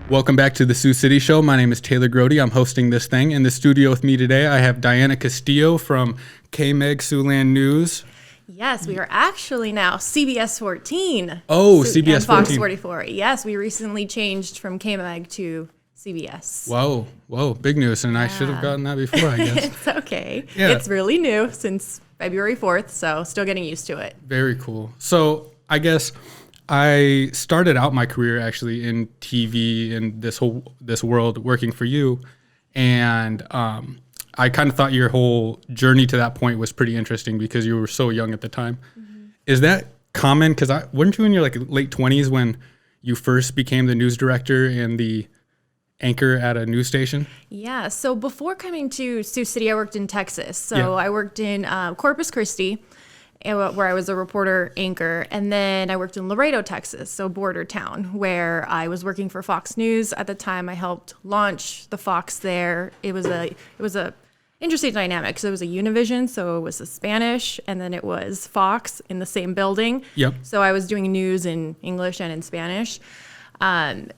Welcome back to the Sioux City Show. My name is Taylor Grote. I'm hosting this thing. In the studio with me today, I have Diana Castillo from KMEG Siouxland News. Yes, we are actually now CBS 14. Oh, CBS and Fox 14. 44. Yes, we recently changed from KMEG to CBS. Whoa, big news. And I should have gotten that before, I guess. It's okay. Yeah. It's really new since February 4th, so still getting used to it. Very cool. So I guess I started out my career actually in TV and this world working for you. And I kind of thought your whole journey to that point was pretty interesting because you were so young at the time. Mm-hmm. Is that common? Because weren't you in your late 20s when you first became the news director and the anchor at a news station? Yeah. So before coming to Sioux City, I worked in Texas. So I worked in Corpus Christi, where I was a reporter anchor. And then I worked in Laredo, Texas, so border town, where I was working for Fox News. At the time, I helped launch the Fox there. It was a interesting dynamic because it was a Univision, so it was a Spanish, and then it was Fox in the same building. Yep. So I was doing news in English and in Spanish.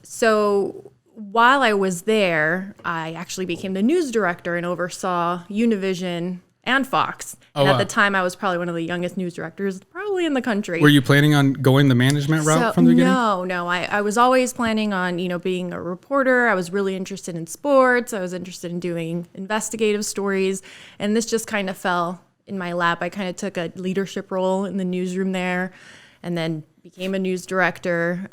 So while I was there, I actually became the news director and oversaw Univision and Fox. And at the time, I was probably one of the youngest news directors probably in the country. Were you planning on going the management route from the beginning? No. I was always planning on, being a reporter. I was really interested in sports. I was interested in doing investigative stories. And this just kind of fell in my lap. I kind of took a leadership role in the newsroom there and then became a news director.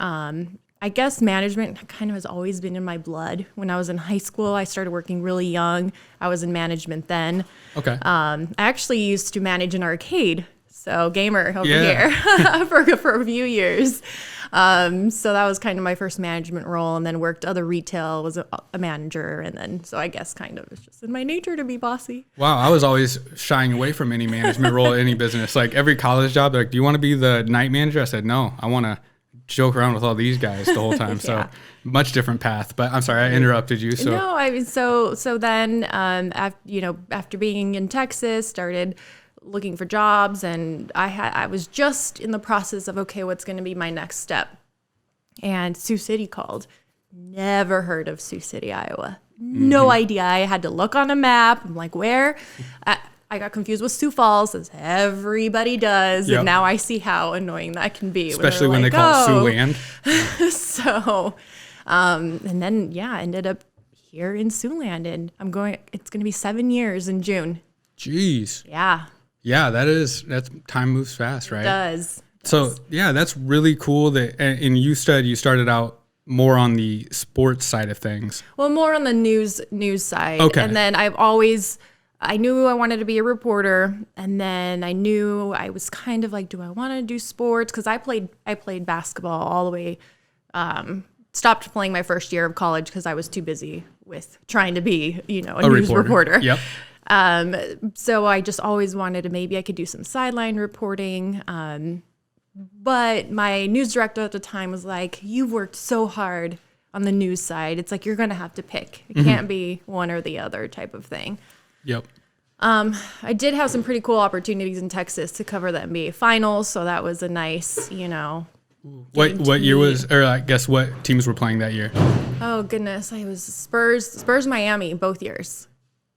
I guess management kind of has always been in my blood. When I was in high school, I started working really young. I was in management then. Okay. I actually used to manage an arcade, so gamer over here for a few years. So that was kind of my first management role, and then worked other retail, was a manager, and then so I guess kind of it's just in my nature to be bossy. Wow, I was always shying away from any management role in any business. Like every college job, they're like, do you want to be the night manager? I said, no, I want to joke around with all these guys the whole time. So much different path, but I'm sorry, I interrupted you. So no, I mean, so then, after being in Texas, started looking for jobs, and I was just in the process of, okay, what's going to be my next step? And Sioux City called. Never heard of Sioux City, Iowa. No idea. I had to look on a map. I'm like, where? I got confused with Sioux Falls, as everybody does, and now I see how annoying that can be. Especially when they call it Siouxland. So, and then, ended up here in Siouxland, and it's going to be 7 years in June. Jeez. Yeah. Yeah, that's time moves fast, right? It does. So, yeah, that's really cool and you said you started out more on the sports side of things. Well, more on the news side. Okay. And then I knew I wanted to be a reporter, and then I knew I was kind of like, do I want to do sports? Because I played basketball all the way. Stopped playing my first year of college because I was too busy with trying to be, a news reporter. Yep. So I just always wanted to, maybe I could do some sideline reporting. But my news director at the time was like, you've worked so hard on the news side. It's like, you're going to have to pick. It can't be one or the other type of thing. Yep. I did have some pretty cool opportunities in Texas to cover the NBA finals. So that was a nice, What year was, or I guess what teams were playing that year? Oh goodness. I was Spurs, Miami, both years.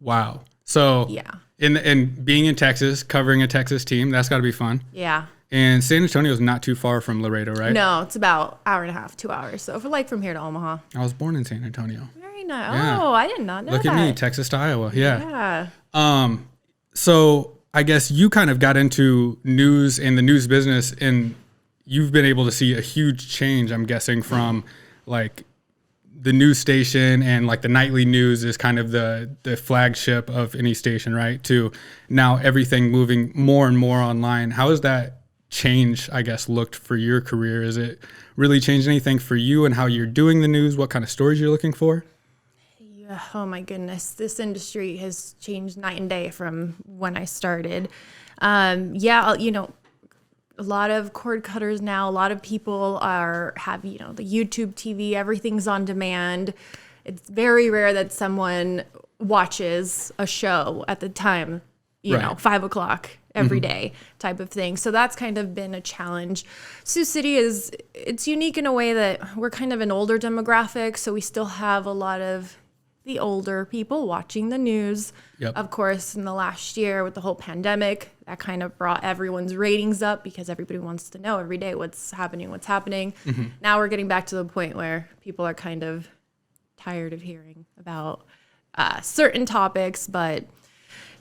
Wow. So yeah. And being in Texas, covering a Texas team, that's gotta be fun. Yeah. And San Antonio is not too far from Laredo, right? No, it's about hour and a half, 2 hours. So from here to Omaha. I was born in San Antonio. Very nice. Yeah. Oh, I did not know that. Look at me, Texas to Iowa. Yeah. So I guess you kind of got into news and the news business, and you've been able to see a huge change, I'm guessing, from like the news station and like the nightly news is kind of the flagship of any station, right? To now everything moving more and more online. How has that change, I guess, looked for your career? Is it really changed anything for you and how you're doing the news? What kind of stories you're looking for? Yeah, oh my goodness. This industry has changed night and day from when I started. A lot of cord cutters now. A lot of people have the YouTube TV. Everything's on demand. It's very rare that someone watches a show at the time, 5 o'clock every day type of thing. So that's kind of been a challenge. Sioux City it's unique in a way that we're kind of an older demographic. So we still have a lot of the older people watching the news. Yep. Of course, in the last year with the whole pandemic, that kind of brought everyone's ratings up because everybody wants to know every day what's happening. Now we're getting back to the point where people are kind of tired of hearing about certain topics, but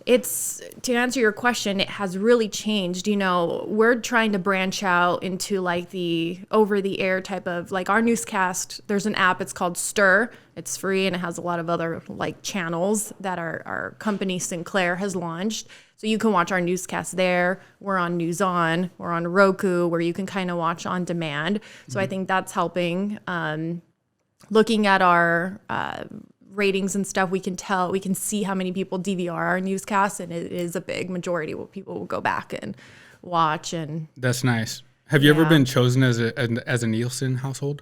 to answer your question, it has really changed. We're trying to branch out into like the over-the-air type of, like our newscast. There's an app, it's called Stir. It's free and it has a lot of other like channels that our company Sinclair has launched. So you can watch our newscast there. We're on News On. We're on Roku, where you can kind of watch on demand. So I think that's helping. Looking at our ratings and stuff, we can see how many people DVR our newscasts, and it is a big majority where people will go back and watch. And that's nice. Have you ever been chosen as a Nielsen household?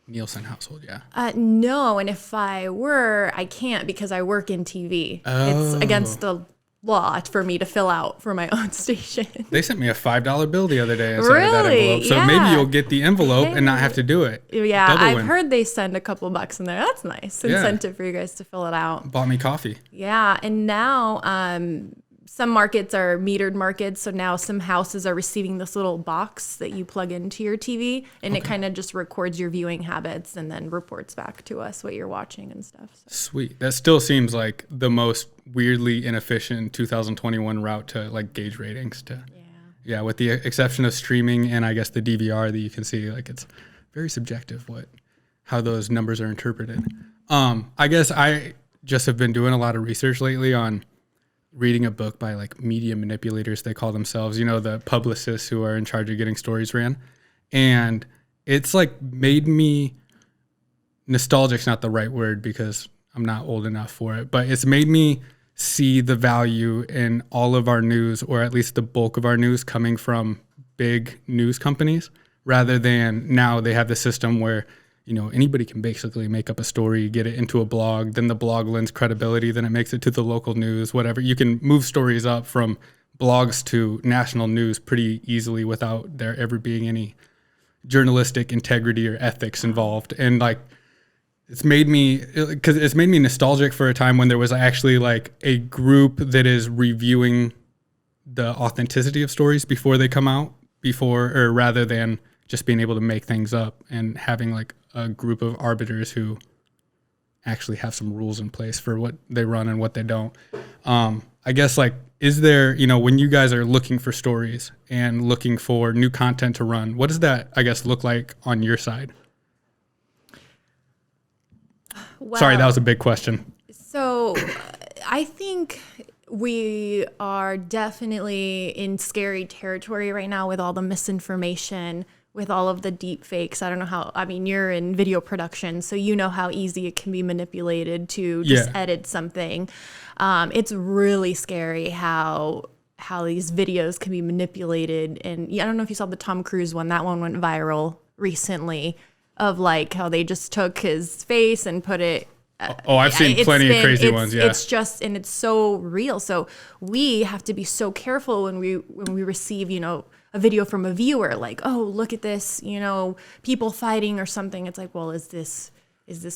Nielsen household, yeah. No, and if I were, I can't because I work in TV. Oh. It's against the law for me to fill out for my own station. They sent me a $5 bill the other day inside of that Really? envelope. So Yeah. maybe you'll get the envelope and not have to do it. Yeah, Double I've win. heard they send a couple bucks in there. That's nice. Yeah. Incentive for you guys to fill it out. Bought me coffee. Yeah, and now some markets are metered markets, so now some houses are receiving this little box that you plug into your TV, and it kind of just records your viewing habits and then reports back to us what you're watching and stuff. So. Sweet. That still seems like the most weirdly inefficient 2021 route to like gauge ratings. Yeah, with the exception of streaming and I guess the DVR that you can see, like it's very subjective how those numbers are interpreted. I guess I just have been doing a lot of research lately on reading a book by like media manipulators, they call themselves, the publicists who are in charge of getting stories ran. And it's like made me, nostalgic's not the right word because I'm not old enough for it, but it's made me see the value in all of our news, or at least the bulk of our news, coming from big news companies, rather than now they have the system where anybody can basically make up a story, get it into a blog, then the blog lends credibility, then it makes it to the local news, whatever. You can move stories up from blogs to national news pretty easily without there ever being any journalistic integrity or ethics involved. And like, it's made me nostalgic for a time when there was actually like a group that is reviewing the authenticity of stories before they come out, rather than just being able to make things up and having like a group of arbiters who actually have some rules in place for what they run and what they don't. I guess like, is there, when you guys are looking for stories and looking for new content to run, what does that, I guess, look like on your side? Well, Sorry, that was a big question. So I think we are definitely in scary territory right now with all the misinformation, with all of the deep fakes. I don't know you're in video production, so you know how easy it can be manipulated to just edit something. It's really scary how these videos can be manipulated. And I don't know if you saw the Tom Cruise one. That one went viral recently, of like how they just took his face and put it. I've seen plenty of crazy ones. Yeah, it's just, and it's so real. So we have to be so careful when we receive, a video from a viewer, like, oh, look at this, people fighting or something. It's like, well, is this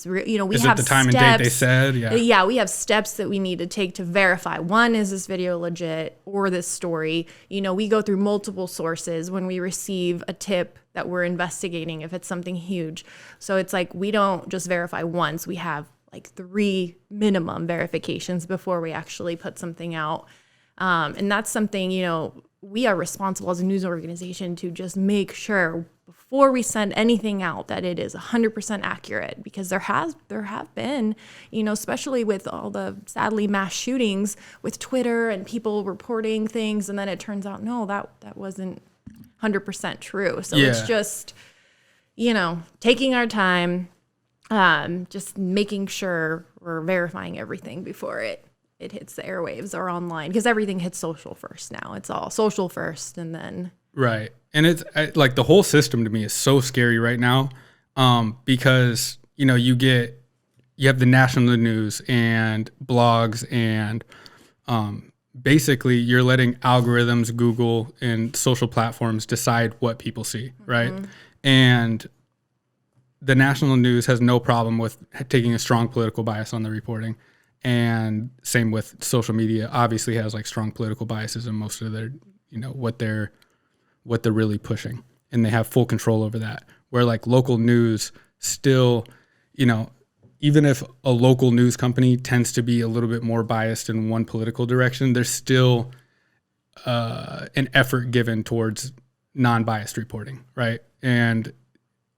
real? We have the time steps, and date they said? Yeah, we have steps that we need to take to verify. One, is this video legit, or this story? We go through multiple sources when we receive a tip that we're investigating, if it's something huge. So it's like, we don't just verify once. We have like 3 minimum verifications before we actually put something out. And that's something, we are responsible as a news organization to just make sure before we send anything out that it is 100% accurate, because there have been, especially with all the sadly mass shootings with Twitter and people reporting things, and then it turns out, no, that wasn't 100% true. So it's just, taking our time, just making sure we're verifying everything before it hits the airwaves or online, because everything hits social first now. It's all social first, and then right. And it's like the whole system to me is so scary right now, because you have the national news and blogs and basically you're letting algorithms, Google and social platforms decide what people see, right? And the national news has no problem with taking a strong political bias on the reporting. And same with social media, obviously has like strong political biases in most of their, what they're really pushing. And they have full control over that. Where like local news still, even if a local news company tends to be a little bit more biased in one political direction, there's still an effort given towards non-biased reporting, right? And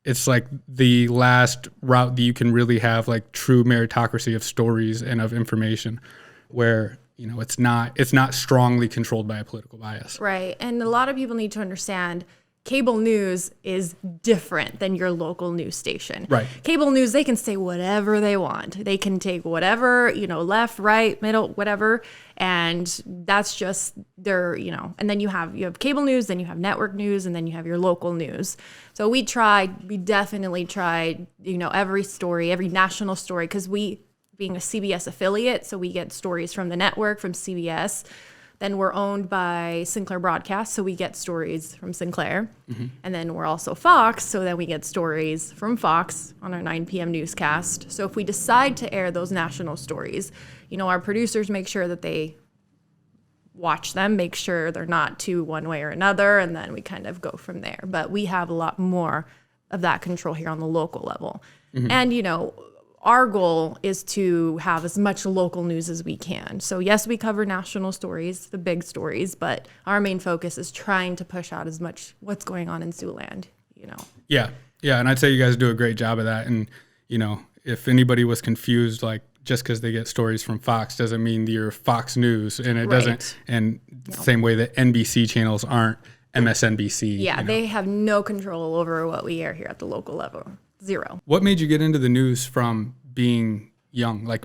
it's like the last route that you can really have like true meritocracy of stories and of information where, it's not strongly controlled by a political bias. Right. And a lot of people need to understand cable news is different than your local news station. Right. Cable news, they can say whatever they want. They can take whatever, left, right, middle, whatever. And that's just their, and then you have cable news, then you have network news, and then you have your local news. So we definitely tried, every story, every national story, because being a CBS affiliate, so we get stories from the network, from CBS. Then we're owned by Sinclair Broadcast, so we get stories from Sinclair. And then we're also Fox, so then we get stories from Fox on our 9 p.m. newscast. So if we decide to air those national stories, our producers make sure that they watch them, make sure they're not too one way or another, and then we kind of go from there. But we have a lot more of that control here on the local level. And, our goal is to have as much local news as we can. So yes, we cover national stories, the big stories, but our main focus is trying to push out as much what's going on in Siouxland, Yeah. Yeah. And I'd say you guys do a great job of that. And, if anybody was confused, like just because they get stories from Fox doesn't mean you're Fox News, and it doesn't. And same way that NBC channels aren't MSNBC. Yeah. They have no control over what we air here at the local level. Zero. What made you get into the news from being young? Like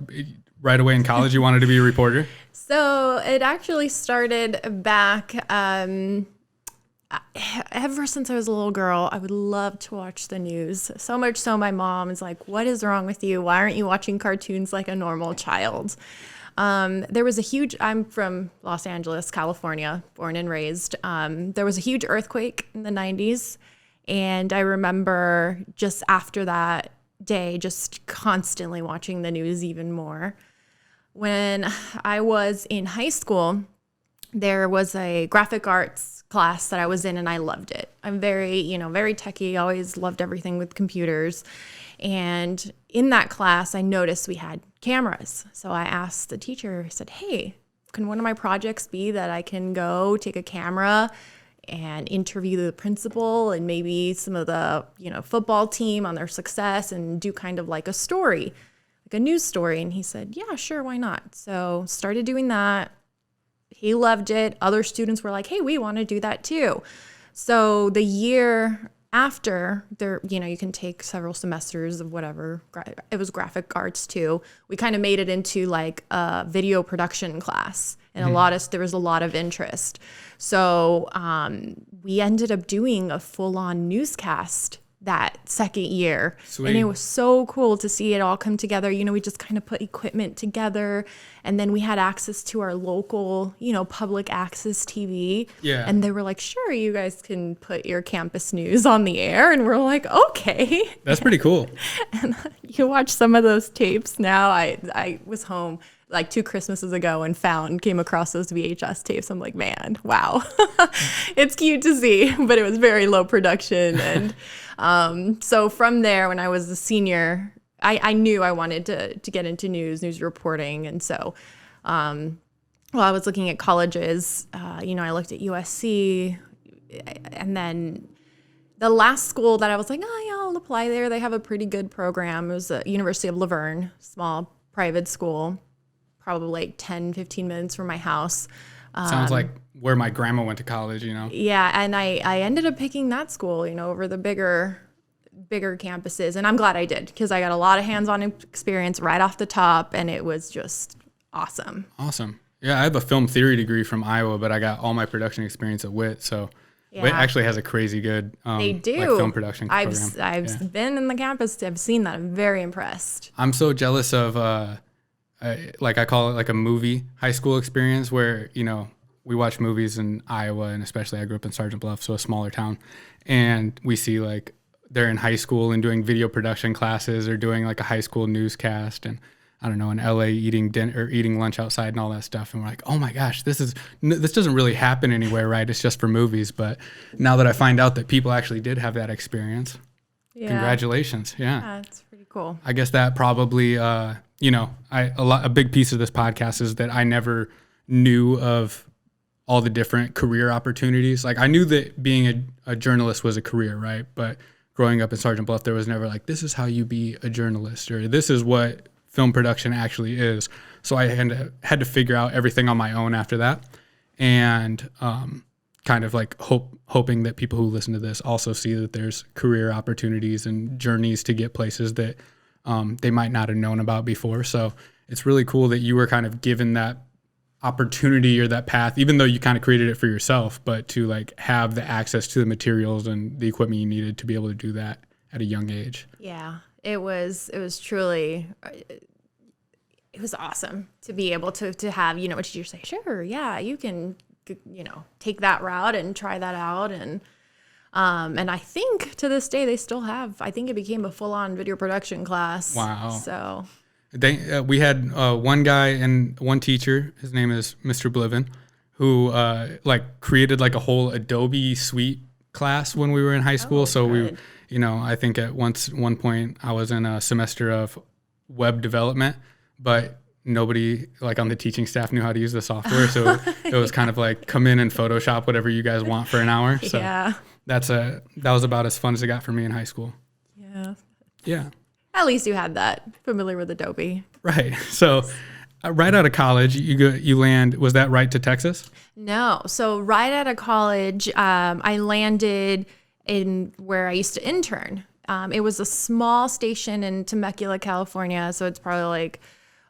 right away in college, you wanted to be a reporter? So it actually started back ever since I was a little girl. I would love to watch the news. So much so my mom is like, what is wrong with you? Why aren't you watching cartoons like a normal child? There was I'm from Los Angeles, California, born and raised. There was a huge earthquake in the 90s. And I remember just after that day, just constantly watching the news even more. When I was in high school, there was a graphic arts class that I was in, and I loved it. I'm very, very techie, always loved everything with computers. And in that class, I noticed we had cameras. So I asked the teacher, I said, hey, can one of my projects be that I can go take a camera and interview the principal and maybe some of the, football team on their success and do kind of like a story, like a news story? And he said, yeah, sure, why not? So started doing that. He loved it. Other students were like, hey, we want to do that too. So the year after, there, you can take several semesters of whatever. It was graphic arts too. We kind of made it into like a video production class. And there was a lot of interest. So we ended up doing a full-on newscast that second year. Sweet. And it was so cool to see it all come together. We just kind of put equipment together, and then we had access to our local, public access TV. Yeah. And they were like, sure, you guys can put your campus news on the air. And we're like, okay. That's pretty cool. And you watch some of those tapes now. I was home like 2 Christmases ago and came across those VHS tapes. I'm like, man, wow. It's cute to see, but it was very low production. And so from there, when I was a senior, I knew I wanted to get into news reporting. And so while I was looking at colleges, I looked at USC, and then the last school that I was like, oh yeah, I'll apply there. They have a pretty good program. It was the University of Laverne, small private school, probably like 10, 15 minutes from my house. Sounds like where my grandma went to college, Yeah, and I ended up picking that school, over the bigger campuses. And I'm glad I did, because I got a lot of hands-on experience right off the top, and it was just awesome. Awesome. Yeah, I have a film theory degree from Iowa, but I got all my production experience at WIT, so WIT actually has a crazy good they do. like film production program. I've been in the campus. I've seen that. I'm very impressed. I'm so jealous of like I call it like a movie high school experience where, we watch movies in Iowa, and especially I grew up in Sergeant Bluff, so a smaller town, and we see like they're in high school and doing video production classes or doing like a high school newscast, and I don't know, in LA eating dinner or eating lunch outside and all that stuff. And we're like, oh my gosh, this doesn't really happen anywhere, right? It's just for movies. But now that I find out that people actually did have that experience, congratulations. Yeah. That's pretty cool. I guess that probably, a big piece of this podcast is that I never knew of all the different career opportunities. Like I knew that being a journalist was a career, right? But growing up in Sergeant Bluff, there was never like, this is how you be a journalist, or this is what film production actually is. So I had to figure out everything on my own after that, and kind of like hoping that people who listen to this also see that there's career opportunities and journeys to get places that they might not have known about before. So it's really cool that you were kind of given that opportunity or that path, even though you kind of created it for yourself, but to like have the access to the materials and the equipment you needed to be able to do that at a young age. Yeah, it was truly, it was awesome to be able to have, a teacher say, sure, yeah, you can, take that route and try that out. And I think to this day they still have, I think it became a full-on video production class. Wow. So we had one guy and one teacher, his name is Mr. Bliven, who created like a whole Adobe suite class when we were in high school. So good. I think at one point I was in a semester of web development, but nobody like on the teaching staff knew how to use the software. So it was kind of like come in and Photoshop whatever you guys want for an hour. So yeah. that was about as fun as it got for me in high school. Yeah. Yeah. At least you had that, familiar with Adobe. Right. So right out of college, you land, was that right to Texas? No. So right out of college, I landed in where I used to intern. It was a small station in Temecula, California. So it's probably like,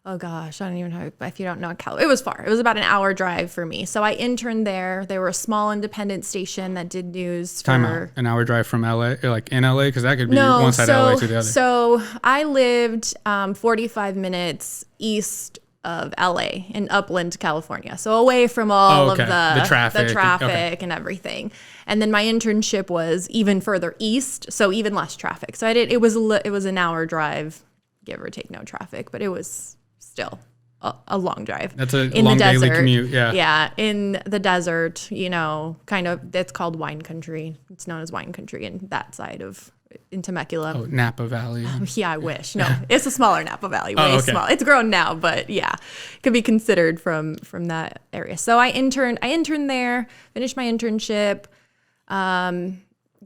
oh gosh, I don't even know if you don't know it was far. It was about an hour drive for me. So I interned there. They were a small independent station that did news for... Time out. An hour drive from LA, like in LA? Because that could be one side of LA to the other. So I lived 45 minutes east of LA in Upland, California. So away from all of the traffic and everything. And then my internship was even further east, so even less traffic. So it was an hour drive, give or take, no traffic, but it was still a long drive. That's a long daily commute. Yeah. Yeah. In the desert, kind of, it's called wine country. It's known as wine country in that side of, in Temecula. Oh, Napa Valley. Yeah, I wish. No, it's a smaller Napa Valley, way small. It's grown now, but yeah, could be considered from that area. So I interned there, finished my internship,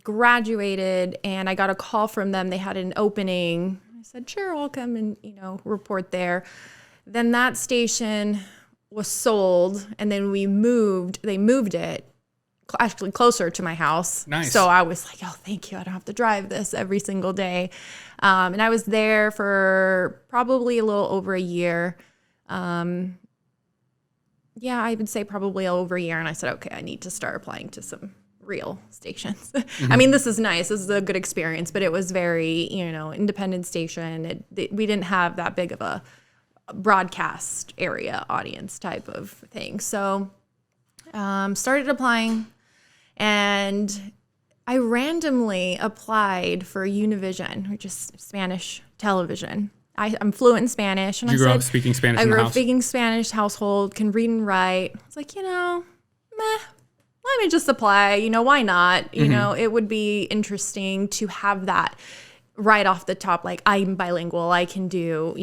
graduated, and I got a call from them. They had an opening. I said, sure, I'll come and, report there. Then that station was sold, and then they moved it actually closer to my house. Nice. So I was like, oh, thank you. I don't have to drive this every single day. And I was there for probably a little over a year. I would say probably over a year. And I said, okay, I need to start applying to some real stations. Mm-hmm. I mean, this is nice. This is a good experience, but it was very, independent station. We didn't have that big of a broadcast area audience type of thing. So started applying, and I randomly applied for Univision, which is Spanish television. I'm fluent in Spanish. And Did you grow up speaking Spanish in the house? I grew up speaking Spanish household, can read and write. It's like, let me just apply. Why not? Mm-hmm. It would be interesting to have that right off the top. Like, I'm bilingual. I can do,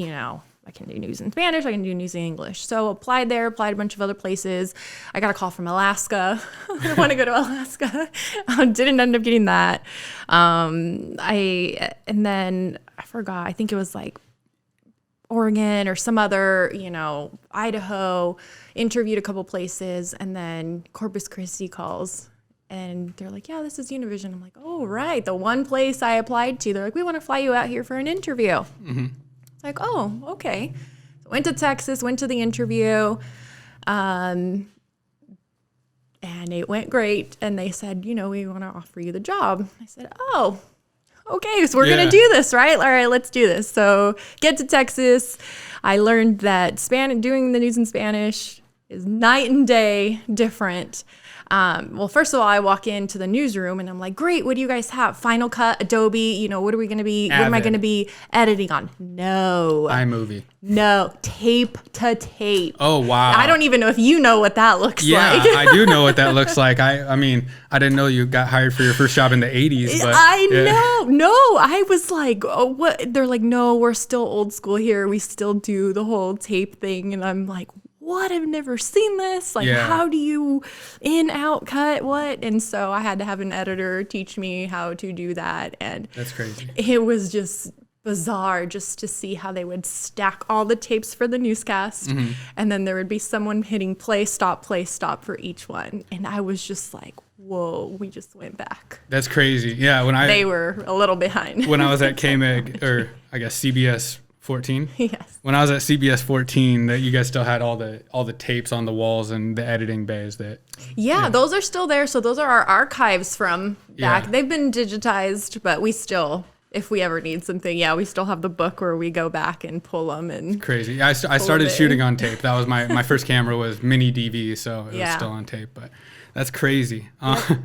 I can do news in Spanish. I can do news in English. So applied there, applied a bunch of other places. I got a call from Alaska. I want to go to Alaska. Didn't end up getting that. And then I forgot. I think it was like Oregon or some other, Idaho. Interviewed a couple places, and then Corpus Christi calls. And they're like, yeah, this is Univision. I'm like, oh, right. The one place I applied to, they're like, we want to fly you out here for an interview. Mm-hmm. Like, oh, okay. So went to Texas, went to the interview, and it went great. And they said, we want to offer you the job. I said, oh, okay, so we're going to do this, right? All right, let's do this. So get to Texas. I learned that doing the news in Spanish is night and day different. Well, first of all, I walk into the newsroom and I'm like, great, what do you guys have? Final Cut, Adobe, what are we going to be, what am I going to be editing on? No. iMovie. No, tape to tape. Oh, wow. I don't even know if you know what that looks like. Yeah, I do know what that looks like. I mean, I didn't know you got hired for your first job in the 80s. But, I know. No, I was like, oh, what? They're like, no, we're still old school here. We still do the whole tape thing. And I'm like, what? I've never seen this. Like, how do you in, out, cut, what? And so I had to have an editor teach me how to do that. And that's crazy. It was just bizarre just to see how they would stack all the tapes for the newscast. Mm-hmm. And then there would be someone hitting play, stop for each one. And I was just like, whoa, we just went back. That's crazy. Yeah. They were a little behind. When I was at KMEG, or I guess CBS 14. Yes. When I was at CBS 14, that you guys still had all the tapes on the walls and the editing bays that. Yeah, those are still there. So those are our archives from back. Yeah. They've been digitized, but we still, if we ever need something, we still have the book where we go back and pull them. And crazy. I started shooting on tape. That was my first camera was mini DV, so it was still on tape. But that's crazy.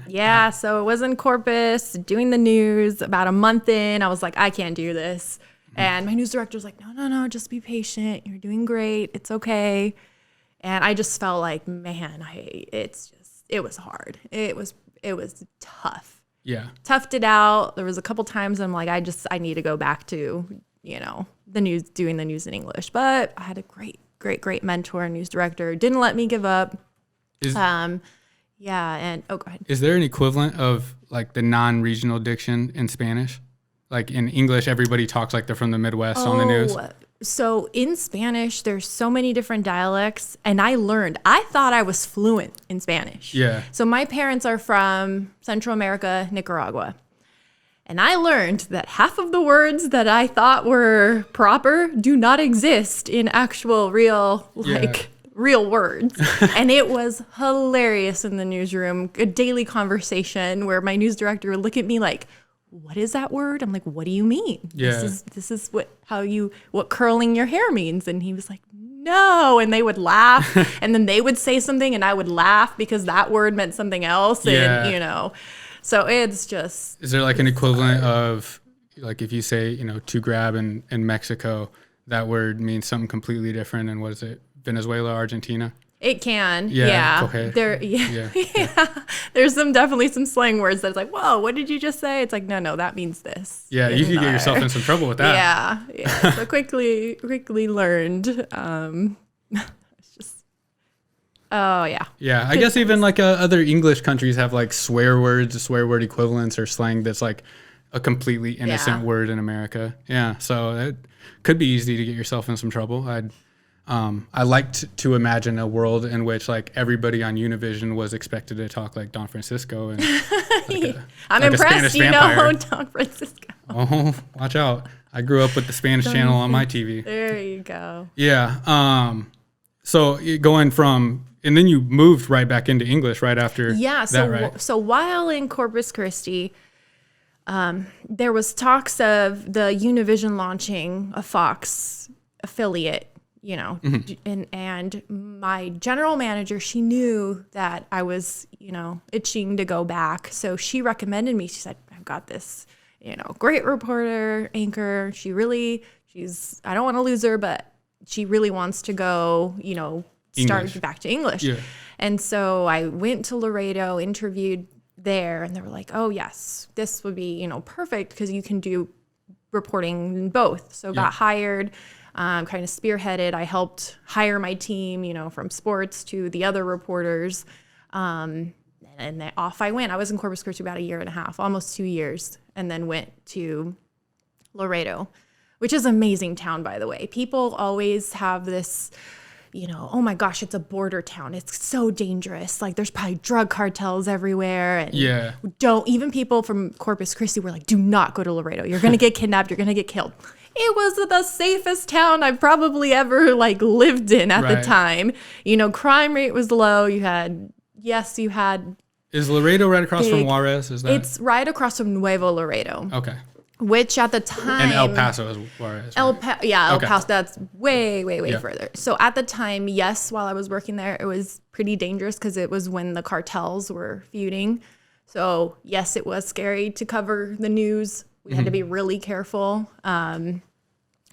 Yeah, so it was in Corpus, doing the news. About a month in, I was like, I can't do this. And my news director was like, no, just be patient. You're doing great. It's okay. And I just felt like, man, it was hard. It was tough. Yeah. Toughed it out. There was a couple times I'm like, I need to go back to, the news, doing the news in English. But I had a great mentor and news director. Didn't let me give up. And go ahead. Is there an equivalent of like the non-regional diction in Spanish? Like in English, everybody talks like they're from the Midwest on the news. So in Spanish, there's so many different dialects. And I thought I was fluent in Spanish. Yeah. So my parents are from Central America, Nicaragua. And I learned that half of the words that I thought were proper do not exist in actual real words. And it was hilarious in the newsroom, a daily conversation where my news director would look at me like, what is that word? I'm like, what do you mean? Yeah. This is what curling your hair means. And he was like, no. And they would laugh. And then they would say something and I would laugh because that word meant something else. And, so it's just. Is there like an equivalent of like if you say, to grab in Mexico, that word means something completely different. And what is it? Venezuela, Argentina? It can, Okay. There's definitely some slang words that's like, whoa, what did you just say? It's like, no, that means this. Yeah, you could get yourself in some trouble with that. Yeah. So quickly learned. It's just, oh yeah. Yeah, I guess even like other English countries have like swear word equivalents or slang that's like a completely innocent word in America. Yeah, so it could be easy to get yourself in some trouble. I liked to imagine a world in which like everybody on Univision was expected to talk like Don Francisco and I'm like impressed you know Don Francisco. Oh, watch out. I grew up with the Spanish channel on my TV. There you go. Yeah. So going from, and then you moved right back into English right after that, right? So while in Corpus Christi, there was talks of the Univision launching a Fox affiliate. And my general manager, she knew that I was, itching to go back. So she recommended me. She said, I've got this, great reporter, anchor. She's, I don't want to lose her, but she really wants to go, start back to English. Yeah. And so I went to Laredo, interviewed there, and they were like, oh yes, this would be, perfect because you can do reporting in both. So got hired. Kind of spearheaded. I helped hire my team, from sports to the other reporters. And then off I went. I was in Corpus Christi about 1.5 years, almost 2 years, and then went to Laredo, which is an amazing town, by the way. People always have this, oh my gosh, it's a border town. It's so dangerous. Like there's probably drug cartels everywhere. And even people from Corpus Christi were like, do not go to Laredo. You're going to get kidnapped. You're going to get killed. It was the safest town I've probably ever lived in at the time. Crime rate was low. You had. Is Laredo right across from Juarez? Is that? It's right across from Nuevo Laredo. Okay. which at the time. And El Paso is where it is. Right? El Paso, that's way further. So at the time, yes, while I was working there, it was pretty dangerous because it was when the cartels were feuding. So yes, it was scary to cover the news. We had to be really careful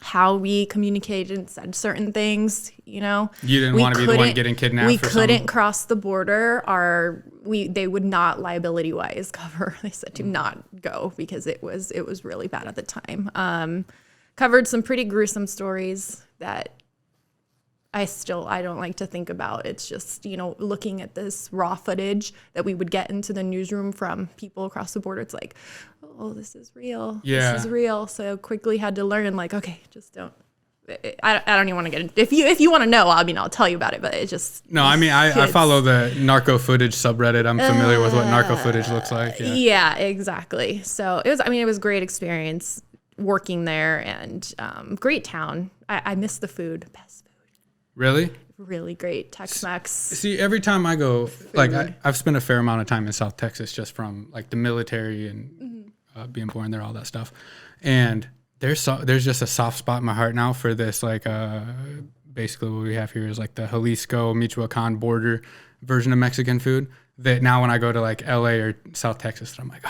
how we communicated and said certain things, you know. You didn't want to be the one getting kidnapped. We couldn't cross the border. They would not liability wise cover. They said to not go because it was really bad at the time. Covered some pretty gruesome stories that I don't like to think about. It's just, you know, looking at this raw footage that we would get into the newsroom from people across the border. It's like, oh, this is real. Yeah. This is real. So quickly had to learn, like, okay, just don't. I don't even want to get into, if you want to know, I mean, I'll tell you about it, but it just. No, I mean, I follow the narco footage subreddit. I'm familiar with what narco footage looks like. Yeah, exactly. So it was a great experience working there, and great town. I miss the food. Best food. Really? Really great Tex-Mex. See, every time I go, like I've spent a fair amount of time in South Texas just from like the military and being born there, all that stuff. And there's just a soft spot in my heart now for this, like basically what we have here is like the Jalisco, Michoacan border version of Mexican food. That now when I go to like LA or South Get I'm like,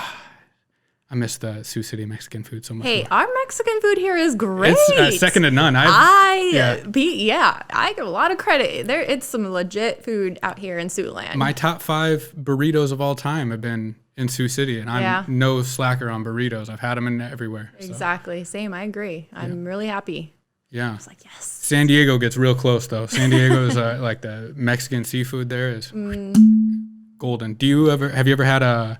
I miss the Sioux City Mexican food so much. Hey, our Mexican food here is great. It's second to none. I give a lot of credit. It's some legit food out here in Siouxland. My top 5 burritos of all time have been in Sioux City, and I'm no slacker on burritos. I've had them in everywhere. Exactly. So. Same. I agree. I'm really happy. Yeah. I was like, yes. San Diego gets real close, though. San Diego is like the Mexican seafood there is golden. Have you ever had a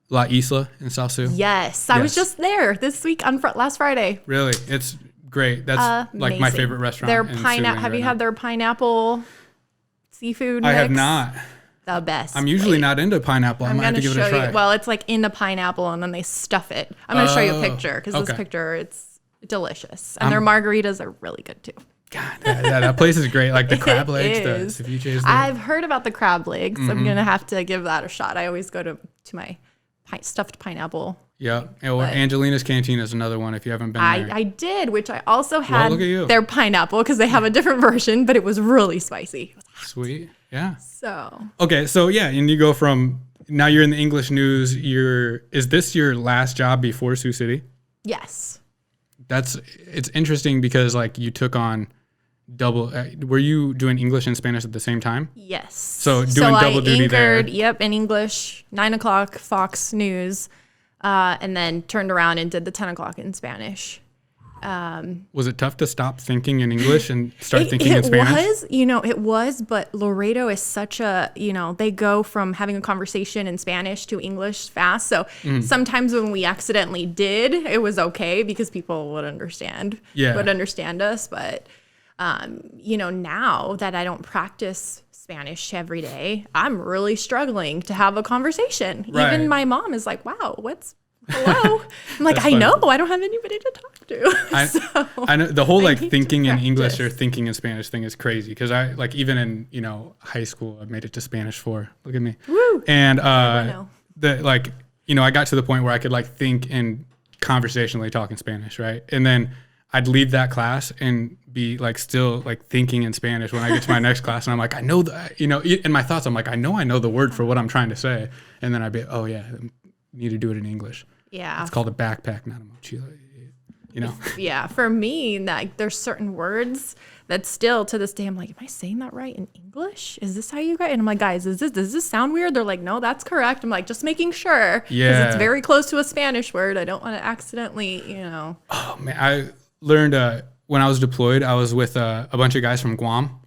La Isla in South Sioux? Yes. I was just there this week on last Friday. Really? It's great. That's like my favorite restaurant. Their pineapple. Have you had their pineapple seafood mix? I have not. The best. I'm usually not into pineapple. I'm going to give it a try. Well, it's like in the pineapple and then they stuff it. I'm going to show you a picture because this picture, it's delicious. And their margaritas are really good too. God, that place is great. Like the crab legs, the ceviches. I've heard about the crab legs. I'm going to have to give that a shot. I always go to my stuffed pineapple. Yeah. Or Angelina's Canteen is another one if you haven't been there. I did, which I also had their pineapple because they have a different version, but it was really spicy. Sweet. Yeah. So. Okay. So yeah, and you go from, now you're in the English news. Is this your last job before Sioux City? Yes. It's interesting because like you took on double, were you doing English and Spanish at the same time? Yes. So doing double duty there. Yep, in English, 9 o'clock Fox News, and then turned around and did the 10 o'clock in Spanish. Was it tough to stop thinking in English and start thinking in Spanish? It was, but Laredo is such a, they go from having a conversation in Spanish to English fast. So sometimes when we accidentally did, it was okay because people would understand us. But now that I don't practice Spanish every day, I'm really struggling to have a conversation. Right. Even my mom is like, wow, hello? I'm like, I know, I don't have anybody to talk to. I know the whole like thinking in English or thinking in Spanish thing is crazy because I like even in, high school, I made it to Spanish 4. Look at me. Woo. And I got to the point where I could like think and conversationally talk in Spanish, right? And then I'd leave that class and be like still like thinking in Spanish when I get to my next class, and I'm like, I know that, in my thoughts, I'm like, I know the word for what I'm trying to say, and then I'd be, oh yeah, I need to do it in English. Yeah, it's called a backpack, not a mochila. Yeah, for me, like there's certain words that still to this day I'm like, am I saying that right in English? Is this how you guys? And I'm like, guys, does this sound weird? They're like, no, that's correct. I'm like, just making sure. Yeah, because it's very close to a Spanish word. I don't want to accidentally, Oh man, I learned when I was deployed, I was with a bunch of guys from Guam,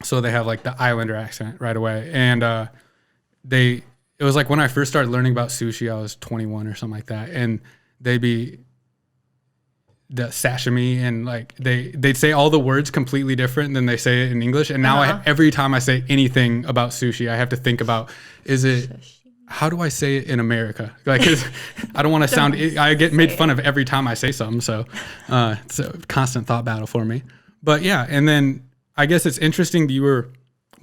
so they have like the Islander accent right away, and it was like when I first started learning about sushi, I was 21 or something like that, and they'd be the sashimi, and like they'd say all the words completely different than they say it in English, and now every time I say anything about sushi, I have to think about, how do I say it in America? Like, 'cause I don't want to sound, I get made fun of every time I say something. So it's a constant thought battle for me. But yeah, and then I guess it's interesting that you were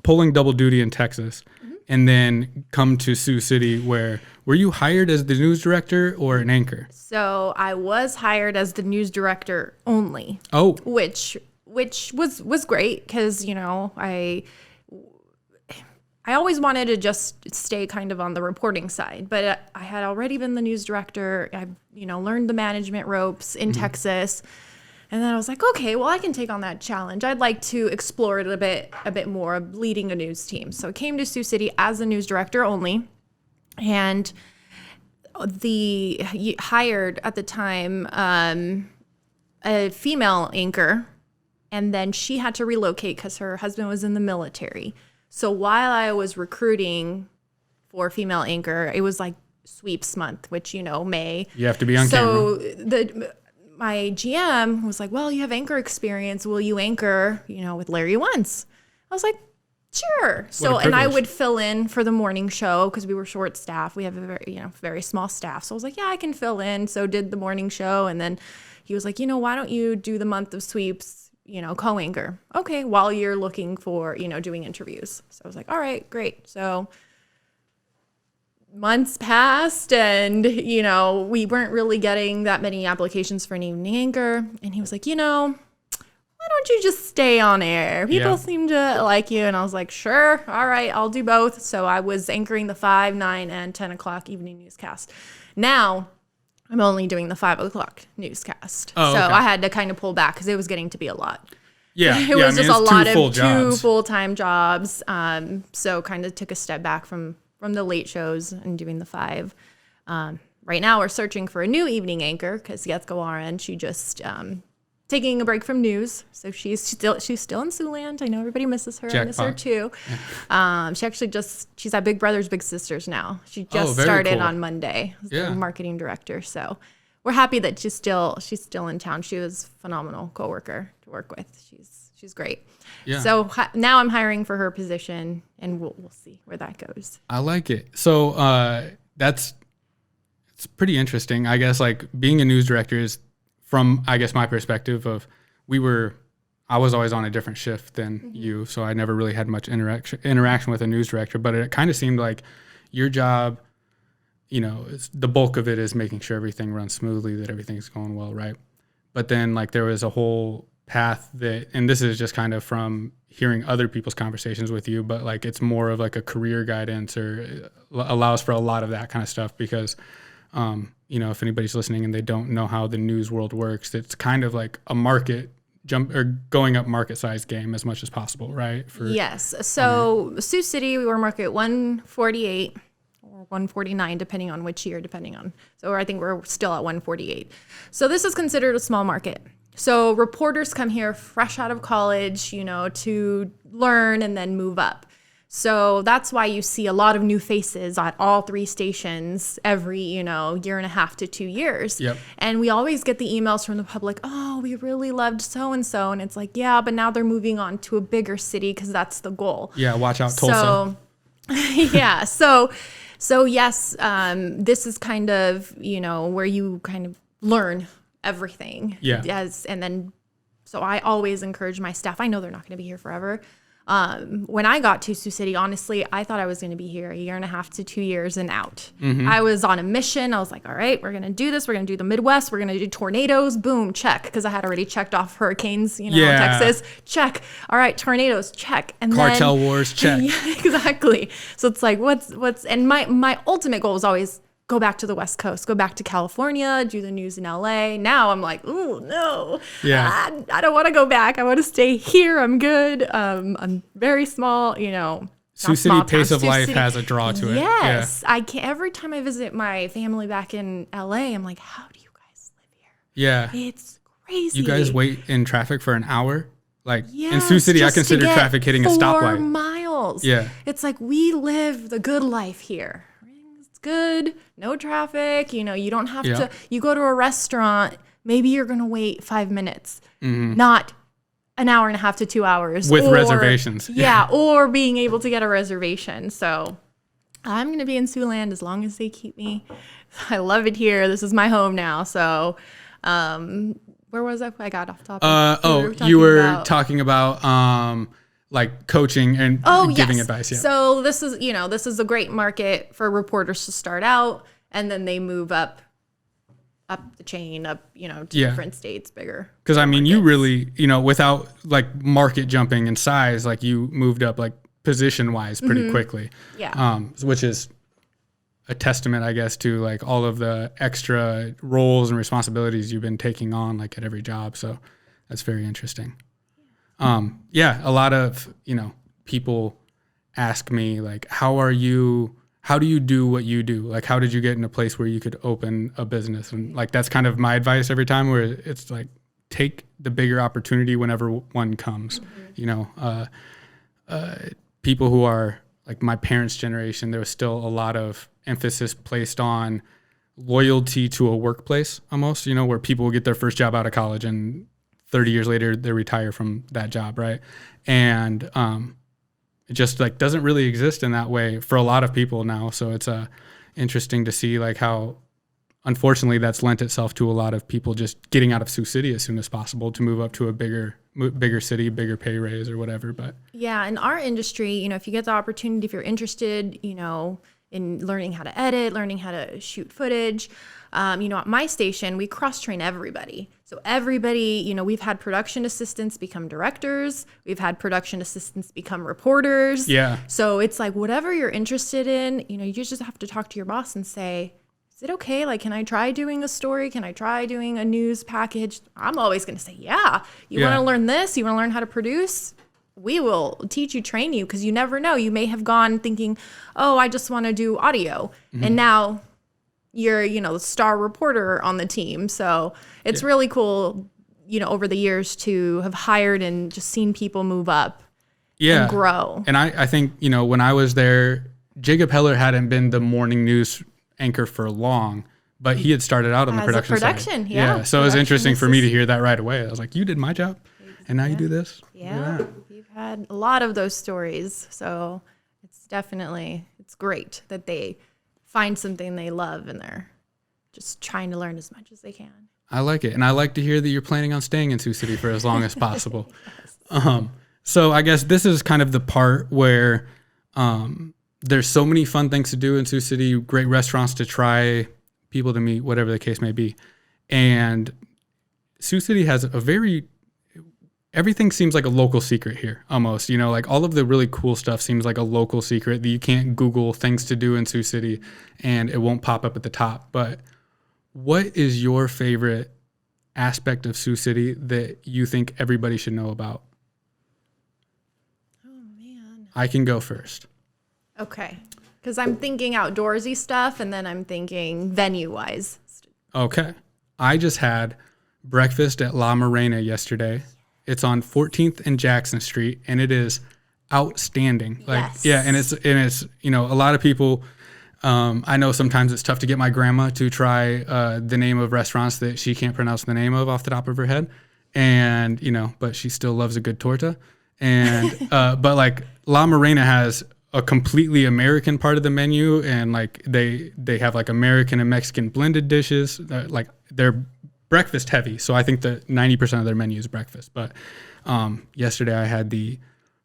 pulling double duty in Texas. and then come to Sioux City, where were you hired as the news director or an anchor? So I was hired as the news director only. Oh, which was great because, you know, I always wanted to just stay kind of on the reporting side, but I had already been the news director. I, you know, learned the management ropes in Texas. And then I was like, okay, well, I can take on that challenge. I'd like to explore it a bit more of leading a news team. So I came to Sioux City as the news director only, and hired at the time a female anchor, and then she had to relocate because her husband was in the military. So while I was recruiting for female anchor, it was like sweeps month, which, you know, May. You have to be on camera. So my GM was like, well, you have anchor experience. Will you anchor, you know, with Larry once? I was like, sure. So, and I would fill in for the morning show because we were short staffed. We have a very small staff. So I was like, yeah, I can fill in. So did the morning show. And then he was like, you know, why don't you do the month of sweeps, you know, co-anchor? Okay. While you're looking for, you know, doing interviews. So I was like, all right, great. So months passed, and, you know, we weren't really getting that many applications for an evening anchor. And he was like, you know, why don't you just stay on air? People seem to like you. And I was like, sure. All right, I'll do both. So I was anchoring the 5, 9, and 10 o'clock evening newscast. Now I'm only doing the 5 o'clock newscast. Oh, so okay. I had to kind of pull back because it was getting to be a lot. Yeah. It was just a lot of two jobs. full-time jobs. So kind of took a step back from the late shows and doing the 5. Right now we're searching for a new evening anchor because Yetzko RN, she just taking a break from news. So she's still in Siouxland. I know everybody misses her. Jackpot. I miss her too. Yeah. She's at Big Brothers Big Sisters now. She just started on Monday as the marketing director. So we're happy that she's still in town. She was a phenomenal coworker to work with. She's great. Yeah. So now I'm hiring for her position, and we'll see where that goes. I like it. So it's pretty interesting. I guess like being a news director is, from I guess my perspective of, I was always on a different shift than you, so I never really had much interaction with a news director. But it kind of seemed like your job, you know, the bulk of it is making sure everything runs smoothly, that everything's going well, right? But then like there was a whole path that, and this is just kind of from hearing other people's conversations with you, but like it's more of like a career guidance, or allows for a lot of that kind of stuff because, you know, if anybody's listening and they don't know how the news world works, it's kind of like a market jump or going up market size game as much as possible, right? Yes. So Sioux City, we were market 148 or 149, depending on which year, so I think we're still at 148. So this is considered a small market. So reporters come here fresh out of college, you know, to learn and then move up. So that's why you see a lot of new faces at all 3 stations every, you know, year and a half to 2 years. Yep. And we always get the emails from the public, oh, we really loved so-and-so. And it's like, yeah, but now they're moving on to a bigger city because that's the goal. Yeah, watch out, Tulsa. So, yeah. So yes, this is kind of, you know, where you kind of learn everything. Yeah. And then, so I always encourage my staff. I know they're not going to be here forever. When I got to Sioux City, honestly, I thought I was going to be here a year and a half to 2 years and out. I was on a mission. I was like, all right, we're going to do this. We're going to do the Midwest. We're going to do tornadoes. Boom, check. Because I had already checked off hurricanes, you know, Texas. Check. All right, tornadoes, check. And Cartel wars, check. Yeah, exactly. So it's like, and my ultimate goal was always go back to the West Coast, go back to California, do the news in LA. Now I'm like, ooh, no, I don't want to go back. I want to stay here. I'm good. I'm very small, you know. Sioux City pace of life has a draw to it. Yes. I can't, every time I visit my family back in LA, I'm like, how do you guys live here? Yeah. It's crazy. You guys wait in traffic for an hour? Like in Sioux City, I consider traffic hitting a stoplight. 4 miles. Yeah. It's like we live the good life here. Good, no traffic, you know, you don't have to, you go to a restaurant, maybe you're going to wait 5 minutes, not an hour and a half to 2 hours. With reservations. Yeah, or being able to get a reservation. So I'm going to be in Siouxland as long as they keep me. I love it here. This is my home now. So where was I? I got off topic. You were talking about like coaching and giving advice. Yeah. So this is a great market for reporters to start out, and then they move up the chain, to different states, bigger. Because I mean, you really, without like market jumping in size, like you moved up like position wise pretty quickly. Yeah. Which is a testament, I guess, to like all of the extra roles and responsibilities you've been taking on like at every job. So that's very interesting. A lot of, people ask me like, how do you do what you do? Like, how did you get in a place where you could open a business? And like, that's kind of my advice every time, where it's like, take the bigger opportunity whenever one comes. People who are like my parents' generation, there was still a lot of emphasis placed on loyalty to a workplace almost, where people will get their first job out of college and 30 years later they retire from that job. Right. And, it just like doesn't really exist in that way for a lot of people now. So it's interesting to see like how, unfortunately, that's lent itself to a lot of people just getting out of Sioux City as soon as possible to move up to a bigger city, bigger pay raise or whatever. But yeah, in our industry, if you get the opportunity, if you're interested, in learning how to edit, learning how to shoot footage, at my station, we cross-train everybody. So everybody, we've had production assistants become directors. We've had production assistants become reporters. Yeah. So it's like whatever you're interested in, you just have to talk to your boss and say, is it okay? Like, can I try doing a story? Can I try doing a news package? I'm always going to say, yeah. You want to learn this? You want to learn how to produce? We will teach you, train you, because you never know. You may have gone thinking, oh, I just want to do audio. Mm-hmm. And now you're, the star reporter on the team. So it's really cool, over the years to have hired and just seen people move up and grow. And I think, when I was there, Jacob Heller hadn't been the morning news anchor for long, but he had started out on the production side. Yeah. So it was interesting for me to hear that right away. I was like, you did my job and now you do this. Yeah. We've had a lot of those stories. So it's great that they find something they love and they're just trying to learn as much as they can. I like it. And I like to hear that you're planning on staying in Sioux City for as long as possible. Yes. So I guess this is kind of the part where there's so many fun things to do in Sioux City, great restaurants to try, people to meet, whatever the case may be. And Sioux City has everything seems like a local secret here almost, like all of the really cool stuff seems like a local secret that you can't Google things to do in Sioux City and it won't pop up at the top. But what is your favorite aspect of Sioux City that you think everybody should know about? Oh, man. I can go first. Okay. Because I'm thinking outdoorsy stuff and then I'm thinking venue-wise. Okay. I just had breakfast at La Morena yesterday. It's on 14th and Jackson Street, and it is outstanding. And it's a lot of people. I know sometimes it's tough to get my grandma to try the name of restaurants that she can't pronounce the name of off the top of her head, and but she still loves a good torta. And but like La Morena has a completely American part of the menu, and like they have like American and Mexican blended dishes. Like they're breakfast heavy, so I think that 90% of their menu is breakfast. But yesterday I had the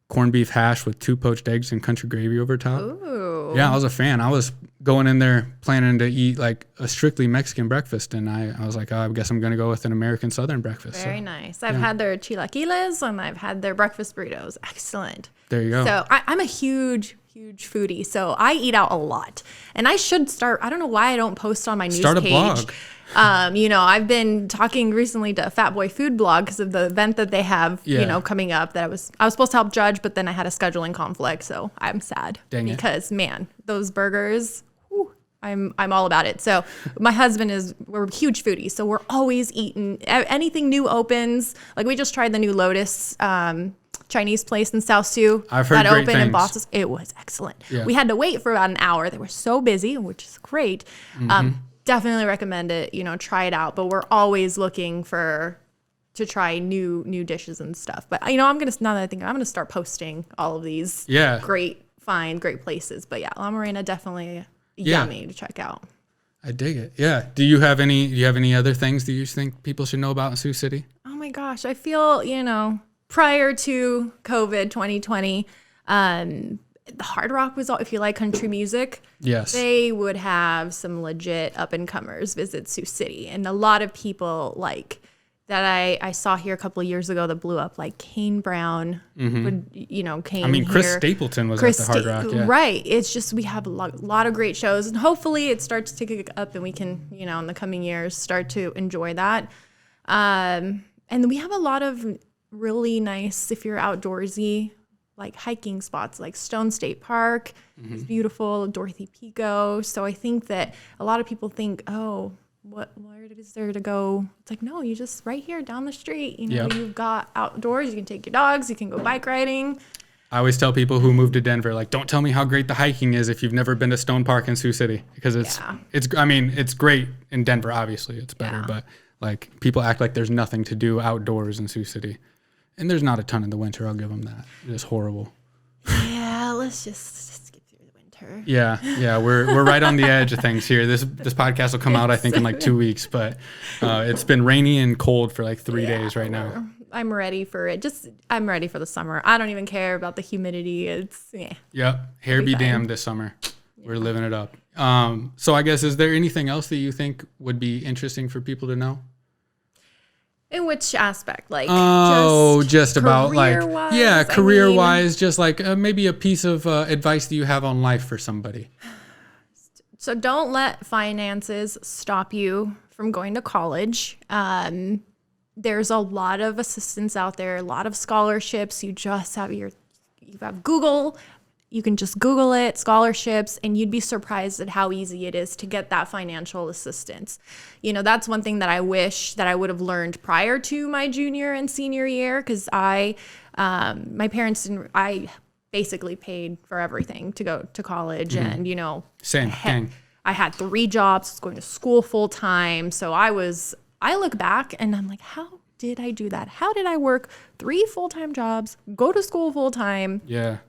corned beef hash with 2 poached eggs and country gravy over top. Ooh. Yeah, I was a fan. I was going in there planning to eat like a strictly Mexican breakfast, and I was like, I guess I'm going to go with an American Southern breakfast. Very nice. I've had their chilaquiles and I've had their breakfast burritos. Excellent. There you go. So I'm a huge foodie, so I eat out a lot. And I should start, I don't know why I don't post on my news page. Start a blog. I've been talking recently to Fat Boy Food Blog because of the event that they have, coming up that I was supposed to help judge, but then I had a scheduling conflict, so I'm sad. Dang because man, those burgers, whew, I'm all about it. So my husband we're huge foodies, so we're always eating anything new opens. Like we just tried the new Lotus Chinese place in South Sioux. I've heard that great opened things. in Boston. It was excellent. Yeah. We had to wait for about an hour. They were so busy, which is great. Mm-hmm. Definitely recommend it. Try it out. But we're always looking to try new dishes and stuff. But now that I think I'm gonna start posting all of these great places. But yeah, La Morena definitely yummy to check out. I dig it. Yeah. Do you have any other things that you think people should know about in Sioux City? Oh my gosh, I feel prior to COVID 2020, the Hard Rock was all, if you like country music, Yes. they would have some legit up and comers visit Sioux City. And a lot of people like that I saw here a couple of years ago that blew up, like Kane Brown would, came I mean, Chris here. Stapleton was at the Hard Rock. Yeah. Right. It's just, we have a lot of great shows, and hopefully it starts to pick up and we can, in the coming years, start to enjoy that. And we have a lot of really nice, if you're outdoorsy, like hiking spots, like Stone State Park is beautiful, Dorothy Pico. So I think that a lot of people think, oh, where is there to go? It's like, no, you just right here down the street, You've got outdoors, you can take your dogs, you can go bike riding. I always tell people who move to Denver, like, don't tell me how great the hiking is if you've never been to Stone Park in Sioux City, because it's great in Denver, obviously it's better, but like people act like there's nothing to do outdoors in Sioux City, and there's not a ton in the winter. I'll give them that. It's horrible. Yeah, let's just get through the winter. Yeah, we're right on the edge of things here. This podcast will come out, I think, in like 2 weeks, but it's been rainy and cold for like 3 days right now. I'm ready for it. I'm ready for the summer. I don't even care about the humidity. Yep. Hair be damned this summer. We're living it up. So I guess, is there anything else that you think would be interesting for people to know? In which aspect? Like, just about career-wise? like, career-wise, just like maybe a piece of advice that you have on life for somebody. So don't let finances stop you from going to college. There's a lot of assistance out there, a lot of scholarships. You just have you have Google. You can just Google it, scholarships, and you'd be surprised at how easy it is to get that financial assistance. That's one thing that I wish that I would have learned prior to my junior and senior year, because my parents I basically paid for everything to go to college, and Same thing. I had 3 jobs, I was going to school full time, so I look back and I'm like, how did I do that? How did I work 3 full-time jobs, go to school full time? Yeah.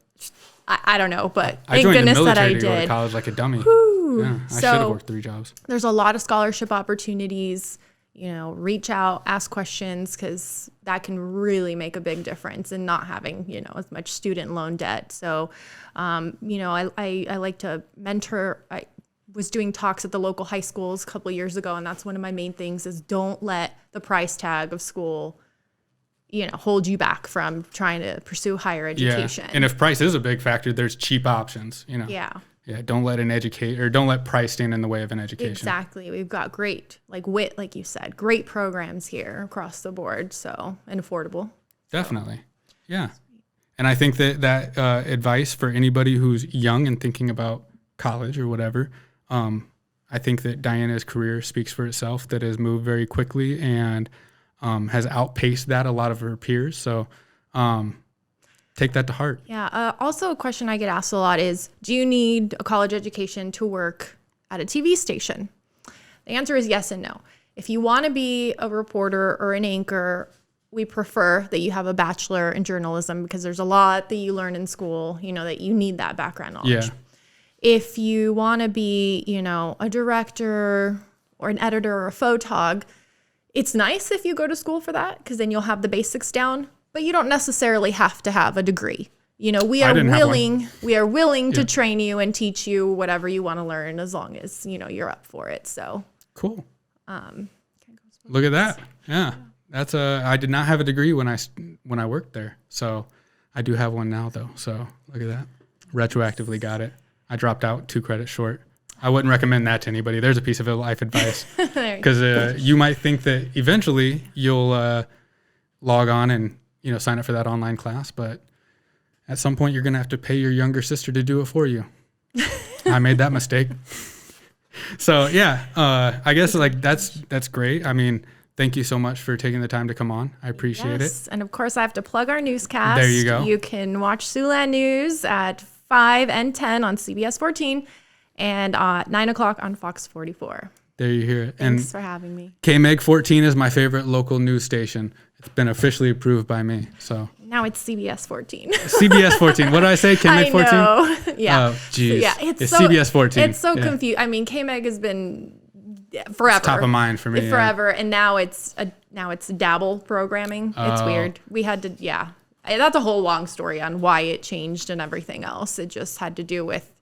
I don't know, but I thank joined goodness the that I military to go to did. college like a dummy. Woo. I should have worked 3 jobs. There's a lot of scholarship opportunities. Reach out, ask questions, because that can really make a big difference in not having, as much student loan debt. So, I like to mentor. I was doing talks at the local high schools a couple of years ago, and that's one of my main things is don't let the price tag of school hold you back from trying to pursue higher education. Yeah. And if price is a big factor, there's cheap options, Yeah. Yeah. Don't let price stand in the way of an education. Exactly. We've got great, like you said, great programs here across the board. So, and affordable. Definitely. Yeah. And I think that advice for anybody who's young and thinking about college or whatever, I think that Diana's career speaks for itself, that has moved very quickly and has outpaced that a lot of her peers. So take that to heart. Yeah. Also, a question I get asked a lot is, do you need a college education to work at a TV station? The answer is yes and no. If you want to be a reporter or an anchor, we prefer that you have a bachelor in journalism, because there's a lot that you learn in school, that you need that background knowledge. Yeah. If you want to be, a director or an editor or a photog, it's nice if you go to school for that, because then you'll have the basics down, but you don't necessarily have to have a degree. We are willing to train you and teach you whatever you want to learn, as long as, you're up for it. So cool. Look at that. Yeah. That's I did not have a degree when I worked there. So I do have one now though. So look at that. Retroactively got it. I dropped out 2 credits short. I wouldn't recommend that to anybody. There's a piece of life advice, because you might think that eventually you'll log on and sign up for that online class, but at some point you're gonna have to pay your younger sister to do it for you. I made that mistake. So yeah, I guess like that's great. I mean, thank you so much for taking the time to come on. I appreciate it. And of course, I have to plug our newscast. There you go. You can watch Siouxland News at 5 and 10 on CBS 14 and 9 o'clock on Fox 44. There you hear it. Thanks for having me. KMEG 14 is my favorite local news station. It's been officially approved by me. So now it's CBS 14. CBS 14. What did I say? KMEG 14? I know. Yeah. Oh, geez. Yeah, it's CBS 14. It's so confused. I mean, KMEG has been forever. It's top of mind for me. Forever. And now it's dabble programming. It's weird. We had to, that's a whole long story on why it changed and everything else. It just had to do with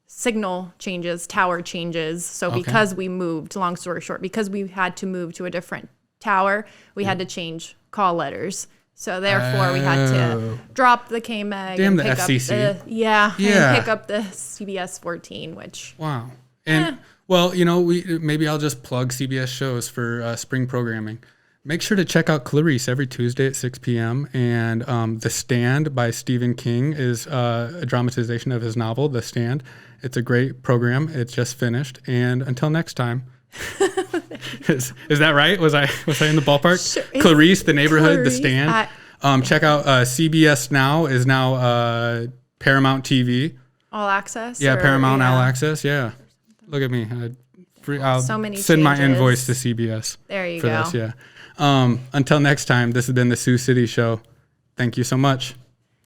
signal changes, tower changes. So because we moved, long story short, because we had to move to a different tower, we had to change call letters. So therefore, we had to drop the KMEG Damn and the pick FCC. up and pick up the CBS 14, which And well, maybe I'll just plug CBS shows for spring programming. Make sure to check out Clarice every Tuesday at 6 p.m. And The Stand by Stephen King is a dramatization of his novel, The Stand. It's a great program. It's just finished. And until next time. Is that right? Was I in the ballpark? Sure. Clarice, The Neighborhood, The Stand. Check out CBS Now is now Paramount TV. All Access? Yeah, Paramount All Access. Yeah. Look at me. I'll so many send changes. my invoice to CBS. There you go. This, yeah. Until next time, this has been the Sioux City Show. Thank you so much.